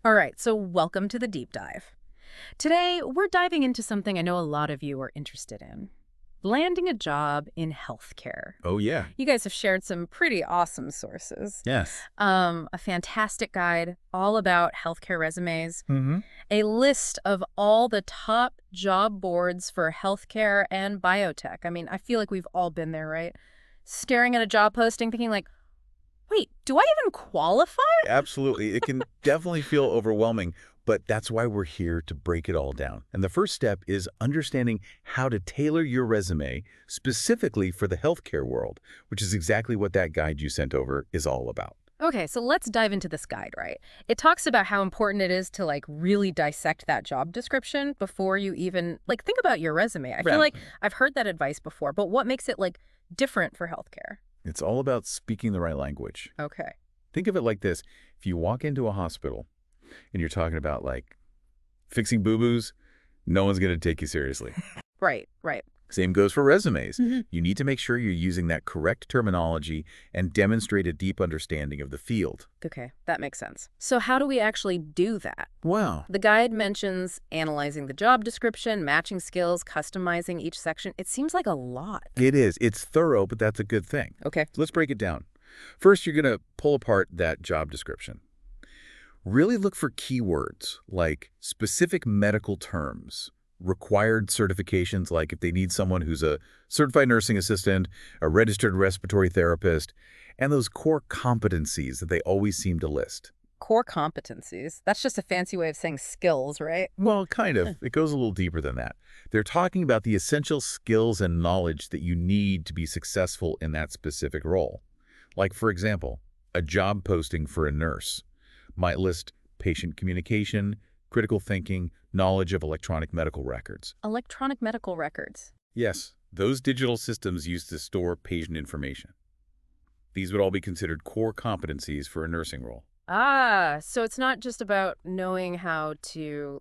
All right, so welcome to the deep dive. Today, we're diving into something I know a lot of you are interested in. Landing a job in healthcare. Oh, yeah. You guys have shared some pretty awesome sources. Yes. A fantastic guide all about healthcare resumes, Mm-hmm. a list of all the top job boards for healthcare and biotech. I mean, I feel like we've all been there, right? Staring at a job posting thinking like, wait, do I even qualify? Absolutely. It can definitely feel overwhelming, but that's why we're here to break it all down. And the first step is understanding how to tailor your resume specifically for the healthcare world, which is exactly what that guide you sent over is all about. Okay, so let's dive into this guide, right? It talks about how important it is to really dissect that job description before you even think about your resume. I feel Right. like I've heard that advice before, but what makes it different for healthcare? It's all about speaking the right language. Okay. Think of it like this. If you walk into a hospital and you're talking about fixing boo-boos, no one's going to take you seriously. Right, right. Same goes for resumes. Mhm. You need to make sure you're using that correct terminology and demonstrate a deep understanding of the field. Okay, that makes sense. So how do we actually do that? Wow. The guide mentions analyzing the job description, matching skills, customizing each section. It seems like a lot. It is. It's thorough, but that's a good thing. Okay. So let's break it down. First, you're going to pull apart that job description. Really look for keywords like specific medical terms, required certifications, like if they need someone who's a certified nursing assistant, a registered respiratory therapist, and those core competencies that they always seem to list. Core competencies. That's just a fancy way of saying skills, right? Well, kind of. It goes a little deeper than that. They're talking about the essential skills and knowledge that you need to be successful in that specific role. Like, for example, a job posting for a nurse might list patient communication, critical thinking, knowledge of electronic medical records. Electronic medical records. Yes, those digital systems used to store patient information. These would all be considered core competencies for a nursing role. Ah, so it's not just about knowing how to,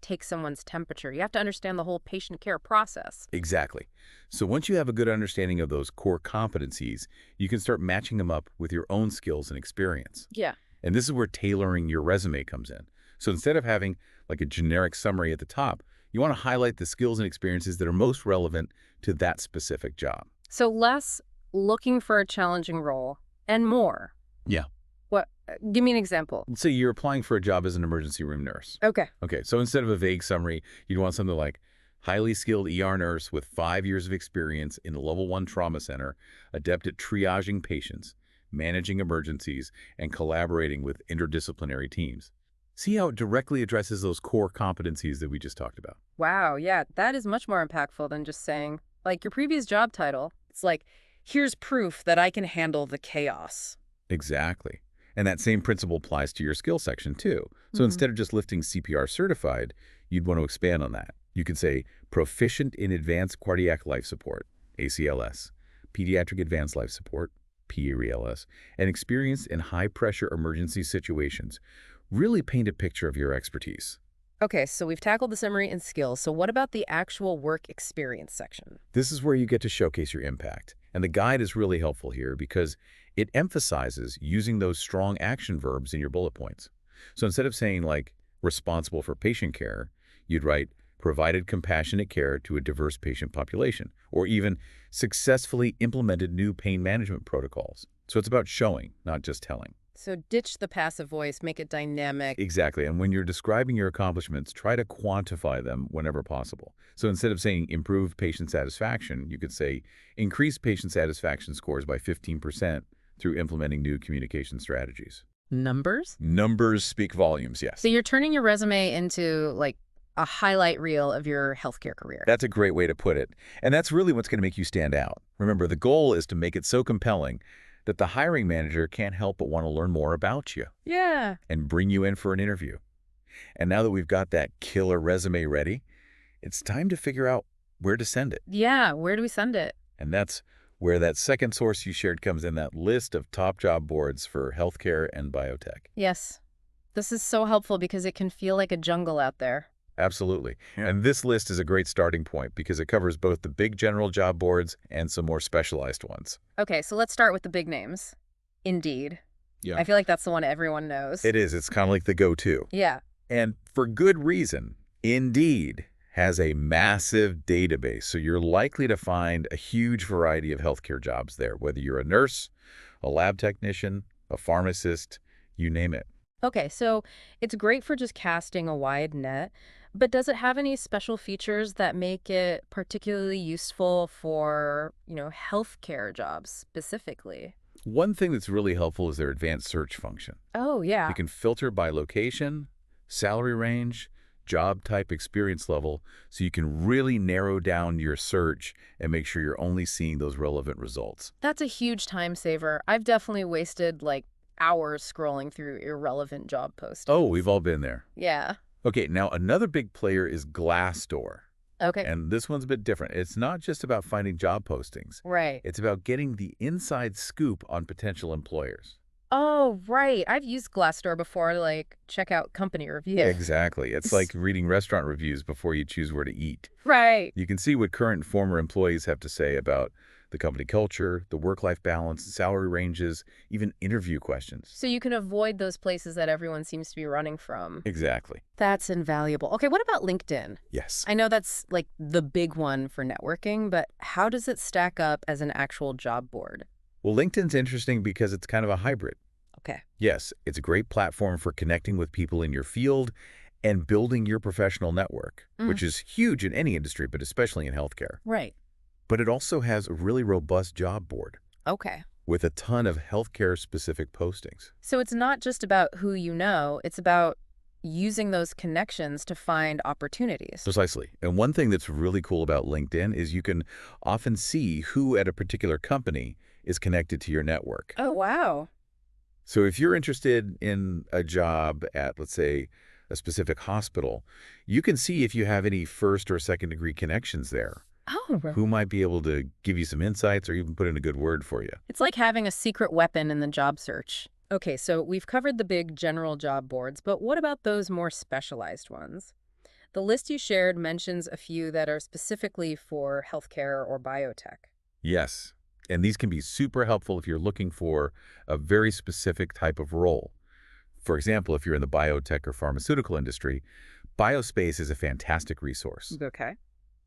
take someone's temperature. You have to understand the whole patient care process. Exactly. So once you have a good understanding of those core competencies, you can start matching them up with your own skills and experience. Yeah. And this is where tailoring your resume comes in. So instead of having a generic summary at the top, you want to highlight the skills and experiences that are most relevant to that specific job. So less looking for a challenging role and more. Yeah. What? Give me an example. Let's say you're applying for a job as an emergency room nurse. Okay. Okay, so instead of a vague summary, you'd want something like highly skilled ER nurse with 5 years of experience in a level 1 trauma center, adept at triaging patients, managing emergencies, and collaborating with interdisciplinary teams. See how it directly addresses those core competencies that we just talked about? Wow, yeah, that is much more impactful than just saying, your previous job title. It's here's proof that I can handle the chaos. Exactly. And that same principle applies to your skill section too. So instead of just listing CPR certified, you'd want to expand on that. You could say proficient in advanced cardiac life support, ACLS, pediatric advanced life support, PALS, and experienced in high-pressure emergency situations. Really paint a picture of your expertise. Okay, so we've tackled the summary and skills. So what about the actual work experience section? This is where you get to showcase your impact. And the guide is really helpful here because it emphasizes using those strong action verbs in your bullet points. So instead of saying responsible for patient care, you'd write provided compassionate care to a diverse patient population, or even successfully implemented new pain management protocols. So it's about showing, not just telling. So ditch the passive voice, make it dynamic. Exactly. And when you're describing your accomplishments, try to quantify them whenever possible. So instead of saying improved patient satisfaction, you could say increased patient satisfaction scores by 15% through implementing new communication strategies. Numbers? Numbers speak volumes, yes. So you're turning your resume into a highlight reel of your healthcare career. That's a great way to put it. And that's really what's going to make you stand out. Remember, the goal is to make it so compelling that the hiring manager can't help but want to learn more about you Yeah. and bring you in for an interview. And now that we've got that killer resume ready, it's time to figure out where to send it. Yeah, where do we send it? And that's where that second source you shared comes in, that list of top job boards for healthcare and biotech. Yes. This is so helpful because it can feel like a jungle out there. Absolutely. And this list is a great starting point because it covers both the big general job boards and some more specialized ones. Okay, so let's start with the big names. Indeed, Yeah. I feel like that's the one everyone knows. It is. It's kind of like the go-to. Yeah. And for good reason. Indeed has a massive database, so you're likely to find a huge variety of healthcare jobs there, whether you're a nurse, a lab technician, a pharmacist, you name it. Okay, so it's great for just casting a wide net, but does it have any special features that make it particularly useful for, healthcare jobs specifically? One thing that's really helpful is their advanced search function. Oh, You yeah. can filter by location, salary range, job type, experience level, so you can really narrow down your search and make sure you're only seeing those relevant results. That's a huge time saver. I've definitely wasted like hours scrolling through irrelevant job Oh, we've postings. all been there. Yeah. Okay, now another big player is Glassdoor. Okay. And this one's a bit different. It's not just about finding job postings. Right. It's about getting the inside scoop on potential employers. Oh, right. I've used Glassdoor before to like check out company reviews. Exactly. It's like reading restaurant reviews before you choose where to eat. Right. You can see what current and former employees have to say about the company culture, the work-life balance, salary ranges, even interview questions. So you can avoid those places that everyone seems to be running from. Exactly. That's invaluable. Okay, what about LinkedIn? Yes. I know that's like the big one for networking, but how does it stack up as an actual job board? Well, LinkedIn's interesting because it's kind of a hybrid. Okay. Yes, it's a great platform for connecting with people in your field and building your professional network, Mm. which is huge in any industry, but especially in healthcare. Right. But it also has a really robust job board Okay. with a ton of healthcare-specific postings. So it's not just about who you know, it's about using those connections to find opportunities. Precisely. And one thing that's really cool about LinkedIn is you can often see who at a particular company is connected to your network. Oh, wow. So if you're interested in a job at, let's say, a specific hospital, you can see if you have any first or second degree connections there Oh, who might be able to give you some insights or even put in a good word for you. it's like having a secret weapon in the job search. Okay, so we've covered the big general job boards, but what about those more specialized ones? The list you shared mentions a few that are specifically for healthcare or biotech. Yes. And these can be super helpful if you're looking for a very specific type of role. For example, if you're in the biotech or pharmaceutical industry, BioSpace is a fantastic resource. Okay.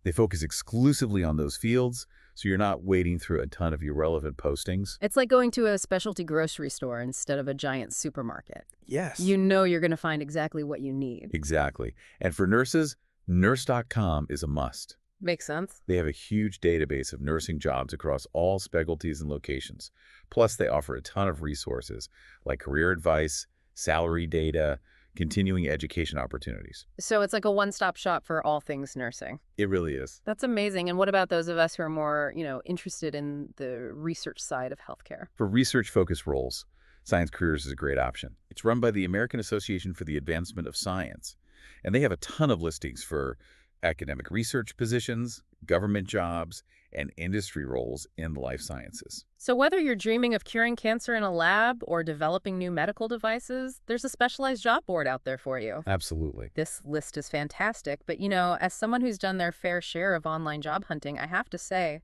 They focus exclusively on those fields, so you're not wading through a ton of irrelevant postings. It's like going to a specialty grocery store instead of a giant supermarket. Yes. You know you're going to find exactly what you need. Exactly. And for nurses, nurse.com is a must. Makes sense. They have a huge database of nursing jobs across all specialties and locations. Plus, they offer a ton of resources like career advice, salary data, continuing education opportunities. So it's like a one-stop shop for all things nursing. It really is. That's amazing. And what about those of us who are more, interested in the research side of healthcare? For research-focused roles, Science Careers is a great option. It's run by the American Association for the Advancement of Science, and they have a ton of listings for academic research positions, government jobs, and industry roles in the life sciences. So whether you're dreaming of curing cancer in a lab or developing new medical devices, there's a specialized job board out there for you. Absolutely. This list is fantastic, but as someone who's done their fair share of online job hunting, I have to say,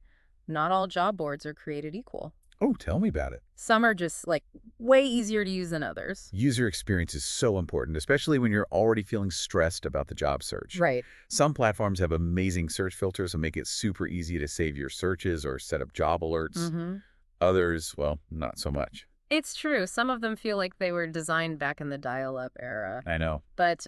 not all job boards are created equal. Oh, tell me about it. Some are just like way easier to use than others. User experience is so important, especially when you're already feeling stressed about the job search. Right. Some platforms have amazing search filters and make it super easy to save your searches or set up job alerts. Mm-hmm. Others, well, not so much. It's true. Some of them feel like they were designed back in the dial-up era. I know. But,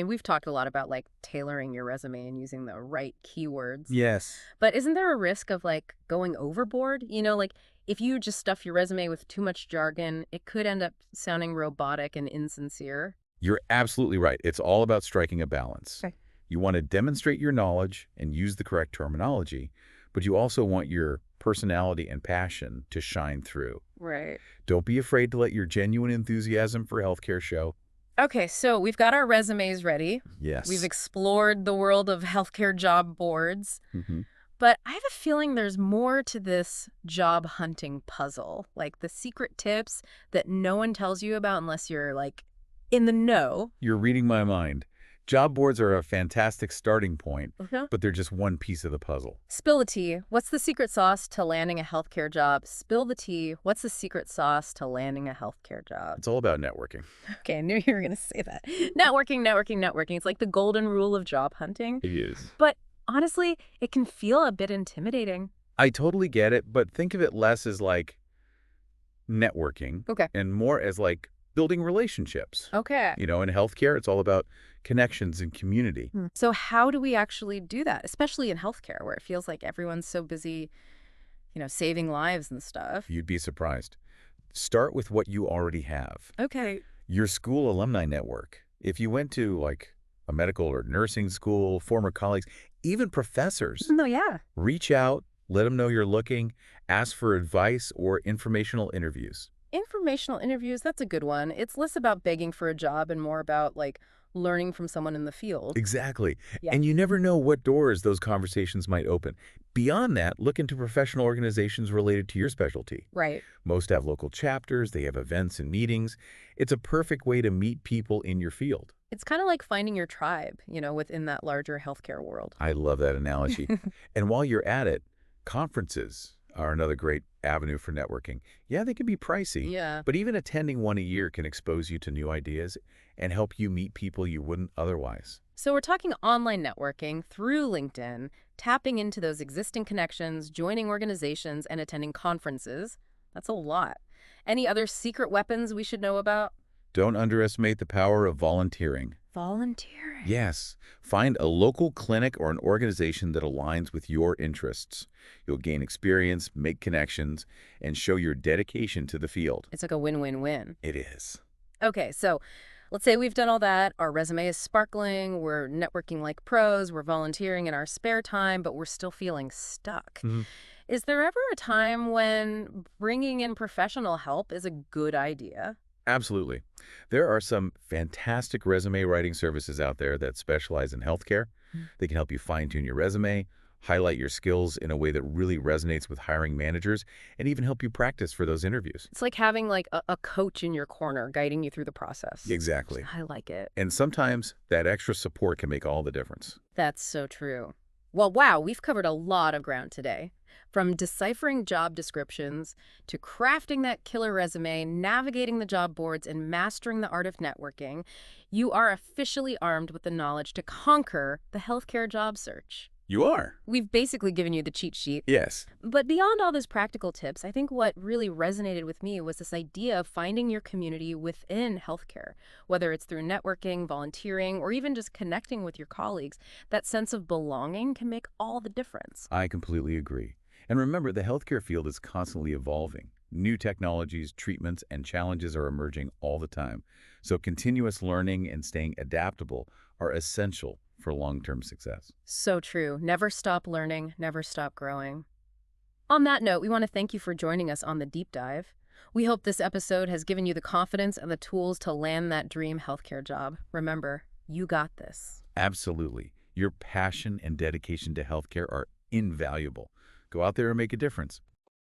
we've talked a lot about like tailoring your resume and using the right keywords. Yes. But isn't there a risk of like going overboard? Like if you just stuff your resume with too much jargon, it could end up sounding robotic and insincere. You're absolutely right. It's all about striking a balance. Okay. You want to demonstrate your knowledge and use the correct terminology, but you also want your personality and passion to shine through. Right. Don't be afraid to let your genuine enthusiasm for healthcare show. Okay, so we've got our resumes ready. Yes. We've explored the world of healthcare job boards. Mhm. But I have a feeling there's more to this job hunting puzzle, like the secret tips that no one tells you about unless you're like in the know. You're reading my mind. Job boards are a fantastic starting point, Okay. but they're just one piece of the puzzle. Spill the tea. What's the secret sauce to landing a healthcare job? Spill the tea. What's the secret sauce to landing a healthcare job? It's all about networking. Okay, I knew you were going to say that. Networking, networking, networking. It's like the golden rule of job hunting. It is. But honestly, it can feel a bit intimidating. I totally get it, but think of it less as like networking Okay. and more as like building relationships. Okay. In healthcare, it's all about connections and community. So how do we actually do that, especially in healthcare where it feels like everyone's so busy, saving lives and stuff? You'd be surprised. Start with what you already have. Okay. Your school alumni network. If you went to like a medical or nursing school, former colleagues, even professors, No, yeah. reach out, let them know you're looking, ask for advice or informational interviews. Informational interviews, that's a good one. It's less about begging for a job and more about learning from someone in the field. Exactly. Yeah. And you never know what doors those conversations might open. Beyond that, look into professional organizations related to your specialty. Right. Most have local chapters, they have events and meetings. It's a perfect way to meet people in your field. It's kind of like finding your tribe, within that larger healthcare world. I love that analogy. And while you're at it, conferences are another great avenue for networking. Yeah, they can be pricey, Yeah. but even attending one a year can expose you to new ideas and help you meet people you wouldn't otherwise. So we're talking online networking through LinkedIn, tapping into those existing connections, joining organizations, and attending conferences. That's a lot. Any other secret weapons we should know about? Don't underestimate the power of volunteering. Volunteering. Yes, find a local clinic or an organization that aligns with your interests. You'll gain experience, make connections, and show your dedication to the field. It's like a win-win-win. It is. Okay, so let's say we've done all that. Our resume is sparkling. We're networking like pros. We're volunteering in our spare time, but we're still feeling stuck. Mhm. Is there ever a time when bringing in professional help is a good idea? Absolutely. There are some fantastic resume writing services out there that specialize in healthcare. They can help you fine-tune your resume, highlight your skills in a way that really resonates with hiring managers, and even help you practice for those interviews. It's like having a coach in your corner guiding you through the process. Exactly. I like it. And sometimes that extra support can make all the difference. That's so true. Well, wow, we've covered a lot of ground today. From deciphering job descriptions to crafting that killer resume, navigating the job boards, and mastering the art of networking, you are officially armed with the knowledge to conquer the healthcare job search. You are? We've basically given you the cheat sheet. Yes. But beyond all those practical tips, I think what really resonated with me was this idea of finding your community within healthcare, whether it's through networking, volunteering, or even just connecting with your colleagues. That sense of belonging can make all the difference. I completely agree. And remember, the healthcare field is constantly evolving. New technologies, treatments, and challenges are emerging all the time. So continuous learning and staying adaptable are essential for long-term success. So true. Never stop learning, never stop growing. On that note, we want to thank you for joining us on the deep dive. We hope this episode has given you the confidence and the tools to land that dream healthcare job. Remember, you got this. Absolutely. Your passion and dedication to healthcare are invaluable. Go out there and make a difference.